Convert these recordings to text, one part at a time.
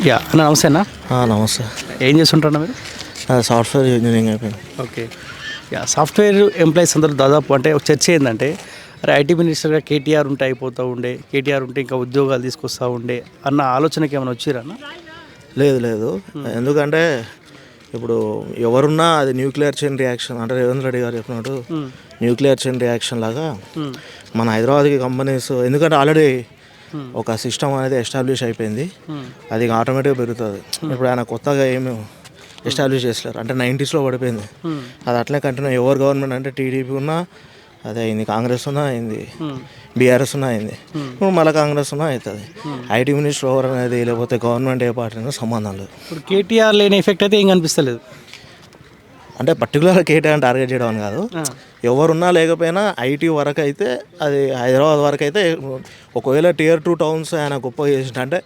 Yeah అన్న నమస్తే అన్న. నమస్తే. ఏం చేస్తుంటారన్న మీరు? సాఫ్ట్వేర్ ఇంజనీరింగ్ అయిపోయింది. ఓకే. యా సాఫ్ట్వేర్ ఎంప్లాయీస్ అందరూ దాదాపు అంటే ఒక చర్చ ఏంటంటే అరే ఐటీ మినిస్టర్గా కేటీఆర్ ఉంటే అయిపోతూ ఉండే, కేటీఆర్ ఉంటే ఇంకా ఉద్యోగాలు తీసుకొస్తూ ఉండే అన్న ఆలోచనకి ఏమైనా వచ్చిరన్న? లేదు లేదు, ఎందుకంటే ఇప్పుడు ఎవరున్నా అది న్యూక్లియర్ చైన్ రియాక్షన్ అంటే రేవంత్ రెడ్డి గారు చెప్పినట్టు న్యూక్లియర్ చైన్ రియాక్షన్ లాగా మన హైదరాబాద్కి కంపెనీస్, ఎందుకంటే ఆల్రెడీ ఒక సిస్టమ్ అనేది ఎస్టాబ్లిష్ అయిపోయింది, అది ఆటోమేటిక్గా పెరుగుతుంది. ఇప్పుడు ఆయన కొత్తగా ఏమి ఎస్టాబ్లిష్ చేస్తారు అంటే 90s పడిపోయింది, అది అట్లే కంటిన్యూ. ఎవరు గవర్నమెంట్ అంటే టీడీపీ ఉన్నా అదే అయింది, కాంగ్రెస్ ఉన్నా అయింది, బీఆర్ఎస్ ఉన్నా అయింది, ఇప్పుడు మళ్ళీ కాంగ్రెస్ ఉన్నా అవుతుంది. ఐటీ మినిస్టర్ ఓవర్ అనేది లేకపోతే గవర్నమెంట్ ఏ పార్టీ అనేది సంబంధం లేదు. ఇప్పుడు కేటీఆర్ లేని ఎఫెక్ట్ అయితే ఏం కనిపిస్తలేదు. అంటే పర్టికులర్గా కేటీఆర్ టార్గెట్ చేయడం అని కాదు, ఎవరున్నా లేకపోయినా ఐటీ వరకు అయితే అది హైదరాబాద్ వరకు అయితే ఒకవేళ Tier 2 టౌన్స్ ఆయన గొప్పగా చేసిండు అంటే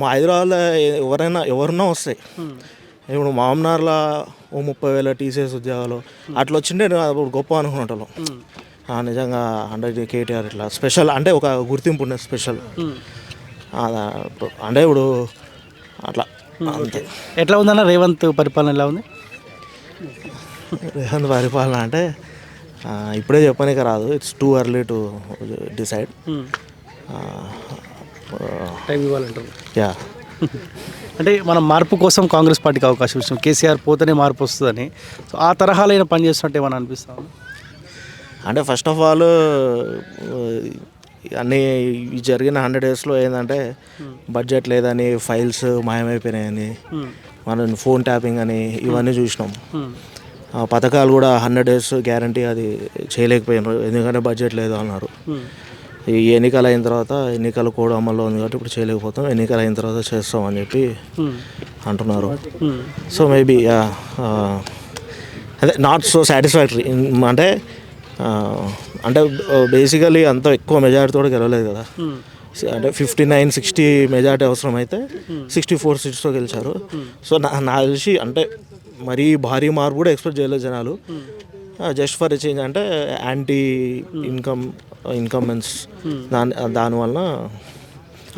మా హైదరాబాద్లో ఎవరున్నా వస్తాయి. ఇప్పుడు మామనార్లో ఓ 30,000 టీసీఎస్ ఉద్యోగాలు అట్లా వచ్చిండే అప్పుడు గొప్ప అనుకున్నట్టు. నిజంగా అంటే కేటీఆర్ ఇట్లా స్పెషల్ అంటే ఒక గుర్తింపు ఉన్నది స్పెషల్ అంటే ఇప్పుడు అట్లా అంతే. ఎట్లా ఉందన్న రేవంత్ పరిపాలన ఎలా ఉంది? రేవంత్ పరిపాలన అంటే ఇప్పుడే చెప్పనీకి రాదు, it's too early to decide. Time ఇవ్వాలంటారు. యా అంటే మనం మార్పు కోసం కాంగ్రెస్ పార్టీకి అవకాశం ఇచ్చాం, కేసీఆర్ పోతేనే మార్పు వస్తుందని. సో ఆ తరహాలైన పని చేస్తుంటే ఏమని అనిపిస్తాము అంటే ఫస్ట్ ఆఫ్ ఆల్ అన్నీ జరిగిన 100 daysలో ఏంటంటే బడ్జెట్ లేదని, ఫైల్స్ మాయమైపోయినాయని, మనం ఫోన్ ట్యాపింగ్ అని ఇవన్నీ చూసినాం. పథకాలు కూడా 100 days గ్యారంటీ అది చేయలేకపోయినారు, ఎందుకంటే బడ్జెట్ లేదు అన్నారు. ఈ ఎన్నికలు అయిన తర్వాత ఎన్నికల కోడ్ అమల్లో ఉంది కాబట్టి ఇప్పుడు చేయలేకపోతాం, ఎన్నికలు అయిన తర్వాత చేస్తామని చెప్పి అంటున్నారు. సో మేబీ అదే నాట్ సో సాటిస్ఫాక్టరీ. అంటే బేసికలీ అంత ఎక్కువ మెజారిటీతో గెలవలేదు కదా, అంటే 59-60 మెజారిటీ అవసరం అయితే 64 seatsతో గెలిచారు. సో నాకు తెలిసి అంటే మరీ భారీ మార్పు కూడా ఎక్స్పెక్ట్ చేయలేదు జనాలు. జస్ట్ ఫర్ చేంజ్ అంటే యాంటీ ఇన్కమ్మెన్స్ దానివల్ల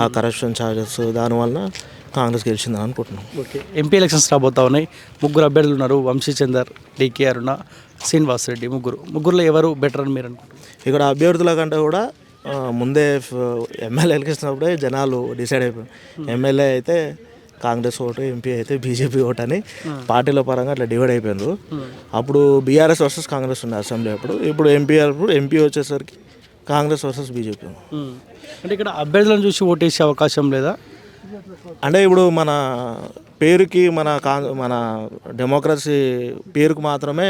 ఆ కరప్షన్ ఛార్జెస్ దానివల్ల కాంగ్రెస్ గెలిచిందని అనుకుంటున్నాం. ఓకే. ఎంపీ ఎలక్షన్స్ రాబోతా ఉన్నాయి. 3 అభ్యర్థులు ఉన్నారు, వంశీచందర్, DK అరుణ, శ్రీనివాస్ రెడ్డి. ముగ్గురులో ఎవరు బెటర్ అని మీరు అనుకుంటున్నారు? ఇక్కడ అభ్యర్థుల కంటే కూడా ముందే ఎమ్మెల్యే ఎలక్షన్స్నప్పుడే జనాలు డిసైడ్ అయిపోయారు. ఎమ్మెల్యే అయితే కాంగ్రెస్ ఓటు, ఎంపీ అయితే బీజేపీ ఓటు అని పార్టీల పరంగా అట్లా డివైడ్ అయిపోయింది. అప్పుడు బీఆర్ఎస్ వర్సెస్ కాంగ్రెస్ ఉంది అసెంబ్లీ అప్పుడు. ఇప్పుడు ఎంపీ వచ్చేసరికి కాంగ్రెస్ వర్సెస్ బీజేపీ. అంటే ఇక్కడ అభ్యర్థులను చూసి ఓటేసే అవకాశం లేదా? అంటే ఇప్పుడు మన పేరుకి మన డెమోక్రసీ పేరుకు మాత్రమే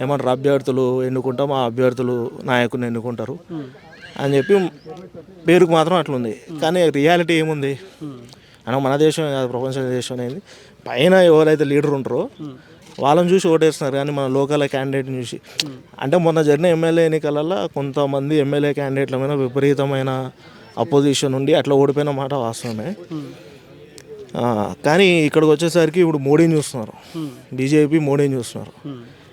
ఏమంటారు అభ్యర్థులు ఎన్నుకుంటాం, ఆ అభ్యర్థులు నాయకుని ఎన్నుకుంటారు అని చెప్పి పేరుకు మాత్రం అట్లుంది. కానీ రియాలిటీ ఏముంది అంటే మన దేశం కాదు, ప్రపంచ దేశం అనేది పైన ఎవరైతే లీడర్ ఉంటారో వాళ్ళని చూసి ఓటేస్తున్నారు. కానీ మన లోకల్ క్యాండిడేట్ని చూసి అంటే మొన్న జరిగిన ఎమ్మెల్యే ఎన్నికలలో కొంతమంది ఎమ్మెల్యే క్యాండిడేట్ల మీద విపరీతమైన అపోజిషన్ ఉండి అట్లా ఓడిపోయిన మాట వాస్తవమే. కానీ ఇక్కడికి వచ్చేసరికి ఇప్పుడు మోడీని చూస్తున్నారు, బీజేపీ మోడీని చూస్తున్నారు.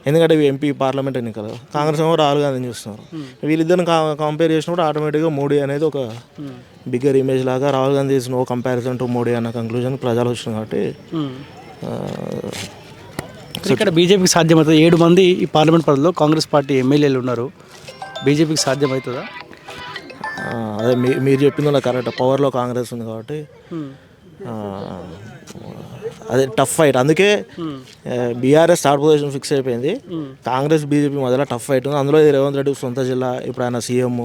ఎందుకంటే ఇవి ఎంపీ పార్లమెంట్ ఎన్నికలు, కాంగ్రెస్ ఏమో రాహుల్ గాంధీని చూస్తున్నారు. వీళ్ళిద్దరిని కంపేర్ చేసినప్పుడు ఆటోమేటిక్గా మోడీ అనేది ఒక బిగ్గర్ ఇమేజ్ లాగా, Rahul Gandhi is no comparison to Modi అన్న కంక్లూజన్ ప్రజలు వచ్చినాయి. కాబట్టి ఇక్కడ బీజేపీకి సాధ్యమవుతుంది. 7 మంది ఈ పార్లమెంట్ పరిధిలో కాంగ్రెస్ పార్టీ ఎమ్మెల్యేలు ఉన్నారు, బీజేపీకి సాధ్యమవుతుందా? అదే మీరు చెప్పిందో కరెక్ట్, పవర్లో కాంగ్రెస్ ఉంది కాబట్టి అదే టఫ్ ఫైట్. అందుకే బీఆర్ఎస్ థర్డ్ పొజిషన్ ఫిక్స్ అయిపోయింది, కాంగ్రెస్ బీజేపీ మధ్యలో టఫ్ ఫైట్ ఉంది. అందులో రేవంత్ రెడ్డి సొంత జిల్లా, ఇప్పుడు ఆయన సీఎం,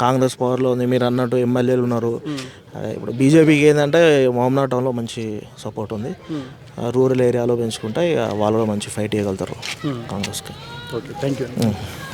కాంగ్రెస్ పవర్లో ఉంది, మీరు అన్నట్టు ఎమ్మెల్యేలు ఉన్నారు. ఇప్పుడు బీజేపీకి ఏంటంటే మహమ్నాడ్ టౌన్లో మంచి సపోర్ట్ ఉంది, రూరల్ ఏరియాలో పెంచుకుంటే వాళ్ళు మంచి ఫైట్ చేయగలుగుతారు కాంగ్రెస్కి. Okay, thank you.